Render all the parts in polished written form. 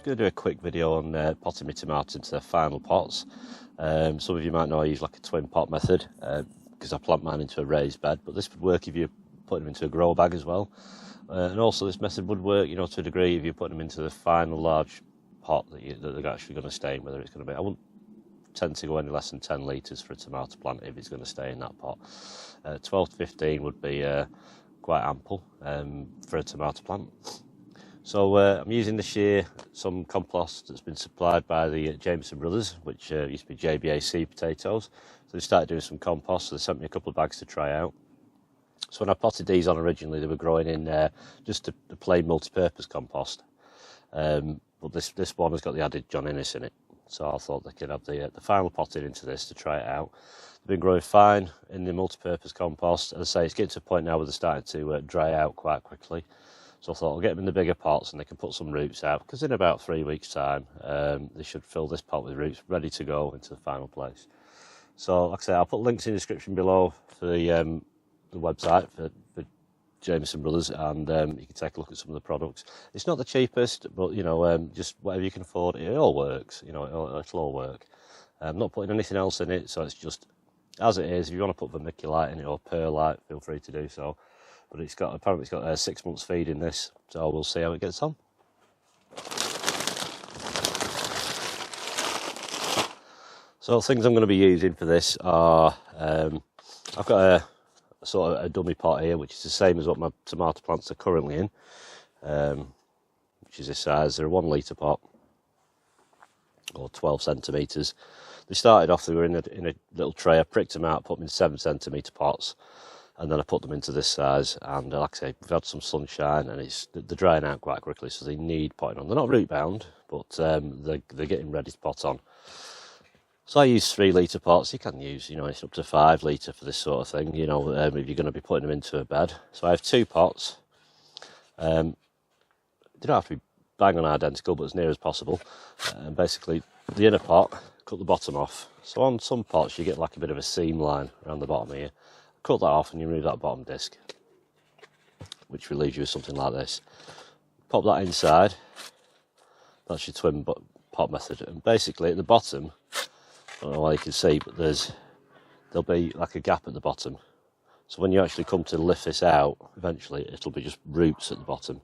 going to do a quick video on potting my tomatoes into their final pots. Some of you might know I use like a twin pot method because I plant mine into a raised bed, but this would work if you put them into a grow bag as well. And also this method would work, to a degree if you put them into the final large pot that they're actually going to stay in, whether it's going to be, I wouldn't tend to go any less than 10 litres for a tomato plant if it's going to stay in that pot. 12 to 15 would be quite ample for a tomato plant. So I'm using this year some compost that's been supplied by the Jamieson Brothers, which used to be JBAC potatoes. So they started doing some compost, so they sent me a couple of bags to try out. So when I potted these on originally, they were growing in just a plain multi-purpose compost. But this one has got the added John Innes in it. So I thought they could have the final potting into this to try it out. They've been growing fine in the multi-purpose compost. As I say, it's getting to a point now where they're starting to dry out quite quickly. So I thought I'll get them in the bigger pots and they can put some roots out, because in about 3 weeks' time, they should fill this pot with roots ready to go into the final place. So like I say, I'll put links in the description below for the website for Jamieson Brothers, and you can take a look at some of the products. It's not the cheapest, but just whatever you can afford, it all works. It'll all work. I'm not putting anything else in it, so it's just as it is. If you want to put vermiculite in it or perlite, feel free to do so. But apparently it's got 6 months feed in this, so we'll see how it gets on. So things I'm going to be using for this are, I've got a sort of a dummy pot here, which is the same as what my tomato plants are currently in, which is this size. They're a 1 litre pot, or 12 centimetres. They started off, they were in a little tray. I pricked them out, put them in 7 centimetre pots, and then I put them into this size. And like I say, we've had some sunshine, and they're drying out quite quickly, so they need potting on. They're not root bound, but they're getting ready to pot on. So I use 3 litre pots. You can use, it's up to 5 litre for this sort of thing, if you're going to be putting them into a bed. So I have 2 pots. They don't have to be bang on identical, but as near as possible. And basically, the inner pot, cut the bottom off. So on some pots, you get like a bit of a seam line around the bottom here. Cut that off and you remove that bottom disc, which relieves you with something like this. Pop that inside. That's your twin pot method. And basically, at the bottom, I don't know why you can see, but there'll be like a gap at the bottom. So when you actually come to lift this out, eventually it'll be just roots at the bottom.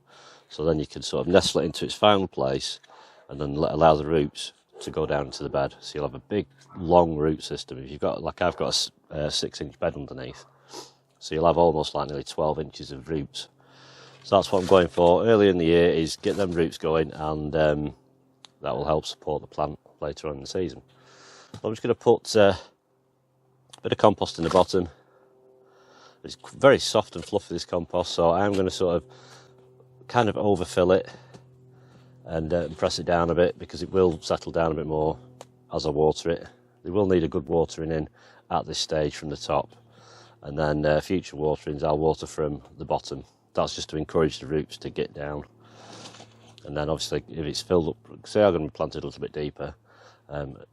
So then you can sort of nestle it into its final place and then allow the roots to go down into the bed. So you'll have a big, long root system. If you've got, like I've got a 6-inch bed underneath, so you'll have almost like nearly 12 inches of roots. So that's what I'm going for early in the year, is get them roots going, and that will help support the plant later on in the season. I'm just going to put a bit of compost in the bottom. It's very soft and fluffy, this compost, so I'm going to sort of kind of overfill it and press it down a bit, because it will settle down a bit more as I water it. They will need a good watering in at this stage from the top, and then future waterings I'll water from the bottom. That's just to encourage the roots to get down. And then obviously if it's filled up, say I'm going to plant it a little bit deeper,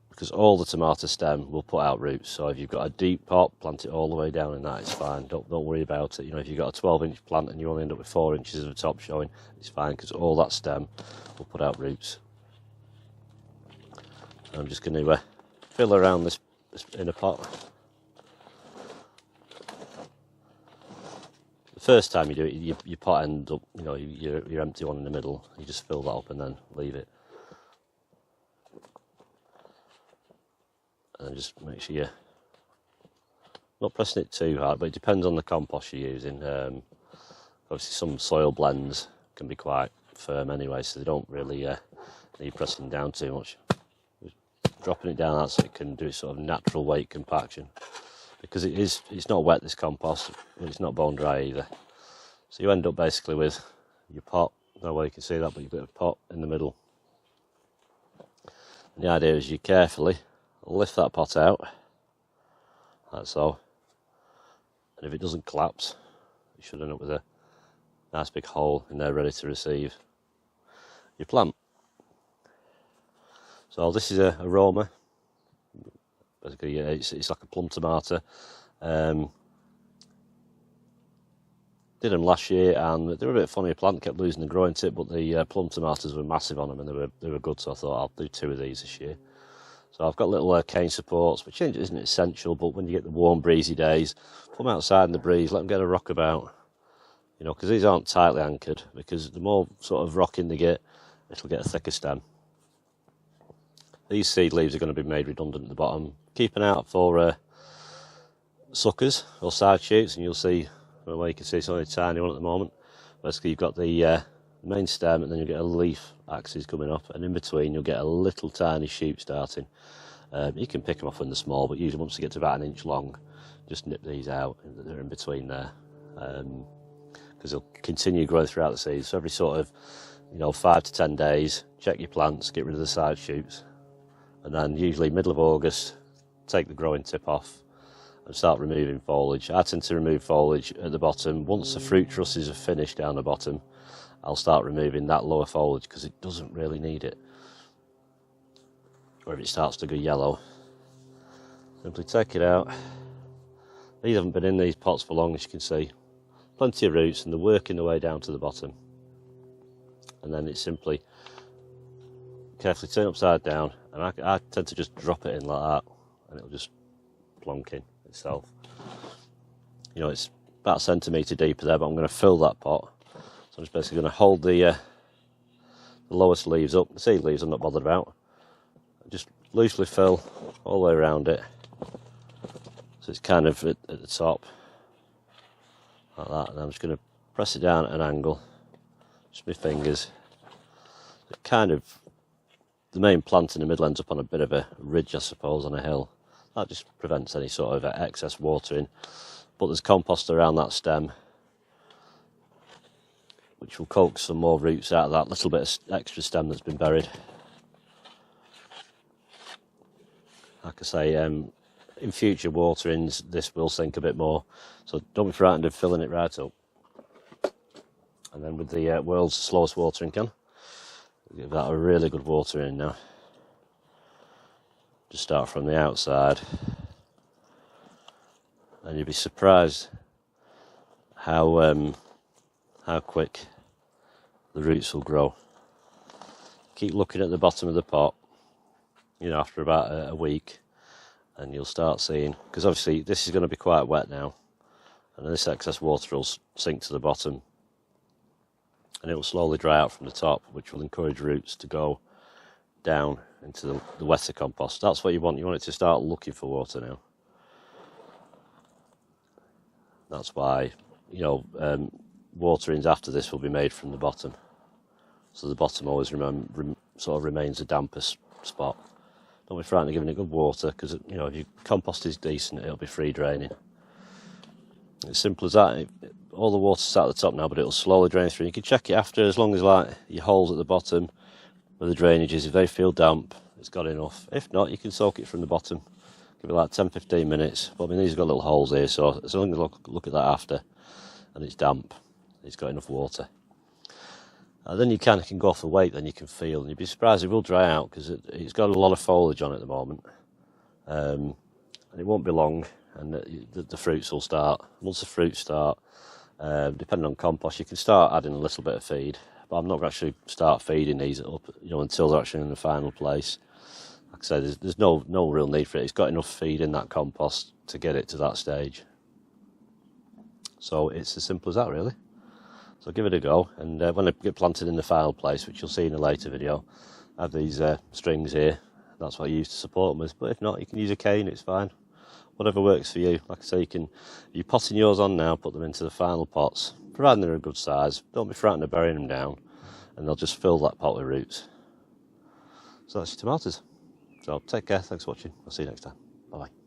because all the tomato stem will put out roots. So if you've got a deep pot, plant it all the way down in that, it's fine. Don't worry about it. If you've got a 12-inch plant and you only end up with 4 inches of the top showing, it's fine, because all that stem will put out roots. I'm just going to fill around this inner pot. The first time you do it, your pot ends up, your empty one in the middle. You just fill that up and then leave it. And just make sure you're not pressing it too hard, but it depends on the compost you're using. Obviously some soil blends can be quite firm anyway, so they don't really need pressing down too much. Just dropping it down out so it can do sort of natural weight compaction, because it's not wet, this compost, and it's not bone dry either. So you end up basically with your pot, no way you can see that, but you've got a pot in the middle. And the idea is you carefully lift that pot out, like so, and if it doesn't collapse, you should end up with a nice big hole in there ready to receive your plant. So this is a Roma. Basically, it's like a plum tomato. Did them last year, and they were a bit funny. A plant kept losing the growing tip, but the plum tomatoes were massive on them, and they were good. So I thought I'll do 2 of these this year. So I've got little cane supports, which isn't essential, but when you get the warm, breezy days, put them outside in the breeze, let them get a rock about. You know, because these aren't tightly anchored. Because the more sort of rocking they get, it'll get a thicker stem. These seed leaves are going to be made redundant at the bottom. Keep an eye out for suckers or side shoots, and you'll see. Well, you can see it's only a tiny one at the moment. Basically, you've got the main stem, and then you get a leaf axis coming up, and in between you'll get a little tiny shoot starting. You can pick them off when they're small, but usually once they get to about 1 inch long, just nip these out. They're in between there, because they'll continue growing throughout the season. So every sort of 5 to 10 days, check your plants, get rid of the side shoots, and then usually middle of August, take the growing tip off and start removing foliage. I tend to remove foliage at the bottom. Once the fruit trusses are finished down the bottom, I'll start removing that lower foliage because it doesn't really need it. Or if it starts to go yellow, simply take it out. These haven't been in these pots for long, as you can see. Plenty of roots, and they're working their way down to the bottom. And then it's simply carefully turn upside down, and I tend to just drop it in like that, and it'll just plonk in itself. It's about 1 centimetre deeper there, but I'm going to fill that pot. So I'm just basically going to hold the lowest leaves up. The seed leaves I'm not bothered about. Just loosely fill all the way around it, so it's kind of at the top like that. And I'm just going to press it down at an angle, just my fingers. It kind of, the main plant in the middle ends up on a bit of a ridge, I suppose, on a hill. That just prevents any sort of excess watering. But there's compost around that stem, which will coax some more roots out of that little bit of extra stem that's been buried. Like I say, in future waterings, this will sink a bit more, so don't be frightened of filling it right up. And then with the world's slowest watering can, give that a really good watering now. Just start from the outside, and you'll be surprised how quick the roots will grow. Keep looking at the bottom of the pot, after about a week, and you'll start seeing, because obviously this is going to be quite wet now, and this excess water will sink to the bottom, and it will slowly dry out from the top, which will encourage roots to go down into the wetter compost. That's what you want. You want it to start looking for water now. That's why, waterings after this will be made from the bottom. So the bottom always sort of remains the dampest spot. Don't be frightened of giving it good water, because if your compost is decent, it'll be free draining. It's simple as that. All the water's at the top now, but it'll slowly drain through. You can check it after, as long as your holes at the bottom where the drainage is, if they feel damp, it's got enough. If not, you can soak it from the bottom. Give it like 10-15 minutes. But these have got little holes here, so as long as you look at that after, and it's damp, it's got enough water. Then you can go off the weight, then you can feel, and you'd be surprised it will dry out, because it's got a lot of foliage on it at the moment. And it won't be long, and the fruits will start. Once the fruits start, depending on compost, you can start adding a little bit of feed. But I'm not going to actually start feeding these up, until they're actually in the final place. Like I say, there's no real need for it. It's got enough feed in that compost to get it to that stage. So it's as simple as that, really. So give it a go, and when they get planted in the final place, which you'll see in a later video, I have these strings here. That's what I use to support them with. But if not, you can use a cane, it's fine. Whatever works for you. Like I say, you're potting yours on now, put them into the final pots, providing they're a good size. Don't be frightened of burying them down, and they'll just fill that pot with roots. So that's your tomatoes. So take care, thanks for watching, I'll see you next time, bye bye.